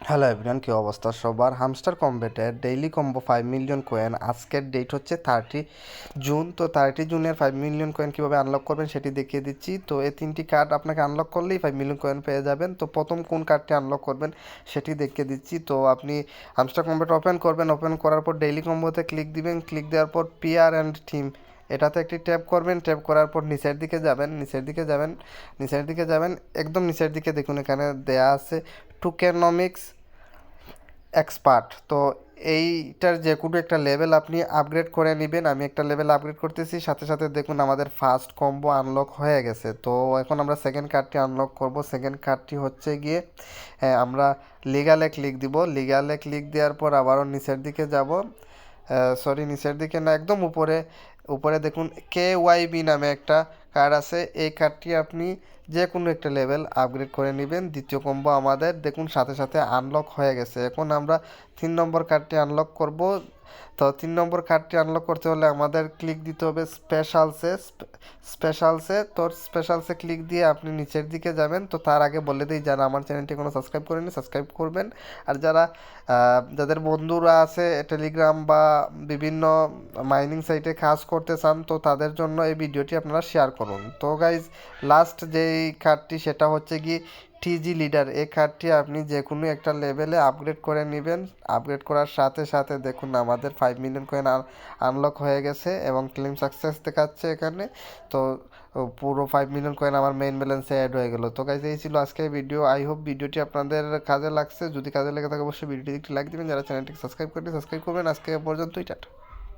Hello everyone, কী অবস্থা সবার? হামস্টার কম্বেটের ডেইলি কম্বো 5 মিলিয়ন কয়েন, আজকের ডেট হচ্ছে 30 জুন। তো 30 জুনের 5 মিলিয়ন কয়েন কীভাবে আনলক করবেন সেটি দেখিয়ে দিচ্ছি। তো এই তিনটি কার্ড আপনাকে আনলক করলেই 5 মিলিয়ন কয়েন পেয়ে যাবেন। তো প্রথম কোন কার্ডটি আনলক করবেন সেটি দেখিয়ে দিচ্ছি। তো আপনি হামস্টার কম্বেট ওপেন করবেন, ওপেন করার পর ডেইলি কম্বোতে ক্লিক দিবেন, ক্লিক দেওয়ার পর পিআর অ্যান্ড থিম এটাতে একটি ট্যাপ করবেন, ট্যাপ করার পর নিচের দিকে যাবেন, একদম নিচের দিকে দেখুন এখানে দেয়া আছে টুকেনমিক্স এক্সপার্ট। তো এইটার যে কোনো একটা লেভেল আপনি আপগ্রেড করে নেবেন। আমি একটা লেভেল আপগ্রেড করতেছি, সাথে সাথে দেখুন আমাদের ফার্স্ট কম্বো আনলক হয়ে গেছে। তো এখন আমরা সেকেন্ড কার্ডটি আনলক করব। সেকেন্ড কার্ডটি হচ্ছে গিয়ে আমরা লিগালে ক্লিক দিব। লিগালে ক্লিক দেওয়ার পর আবারও নিচের দিকে যাব, নিচের দিকে না, একদম উপরে উপরে দেখুন KYB নামে একটা কার্ড আছে। এই কার্ডটি আপনি যে কোনো একটা লেভেল আপগ্রেড করে নেবেন। দ্বিতীয় কম্বো আমাদের দেখুন সাথে সাথে আনলক হয়ে গেছে। এখন আমরা 3 নম্বর কার্ডটি আনলক করব। তো 3 নম্বর কার্ডটি আনলক করতে হলে আমাদের ক্লিক দিতে হবে স্পেশালসে ক্লিক দিয়ে আপনি নিচের দিকে যাবেন। তো তার আগে বলে দিই, যারা আমার চ্যানেলটি কোনো সাবস্ক্রাইব করেনি সাবস্ক্রাইব করবেন। আর যাদের বন্ধুরা আছে টেলিগ্রাম বা বিভিন্ন মাইনিং সাইটে কাজ করতে চান, তো তাদের জন্য এই ভিডিওটি আপনারা শেয়ার করুন। তো গাইজ, লাস্ট যেই কার্ডটি সেটা হচ্ছে কি টিজি লিডার। এই কার্ডটি আপনি যে কোনো একটা লেভেলে আপগ্রেড করে নেবেন। আপগ্রেড করার সাথে সাথে দেখুন আমাদের 5 মিলিয়ন কয়েন আনলক হয়ে গেছে এবং ক্লেম সাকসেস দেখাচ্ছে এখানে। তো পুরো 5 মিলিয়ন কয়েন আমার মেইন ব্যালেন্সে অ্যাড হয়ে গেল। তো গাইজ, এই ছিল আজকের ভিডিও। আই হোপ ভিডিওটি আপনাদের কাজে লাগছে। যদি কাজে লেগে থাকে অবশ্যই ভিডিওটি একটি লাইক দিবেন। যারা চ্যানেলটিকে সাবস্ক্রাইব করেনি সাবস্ক্রাইব করবেন। আজকে পর্যন্তই, টাটা।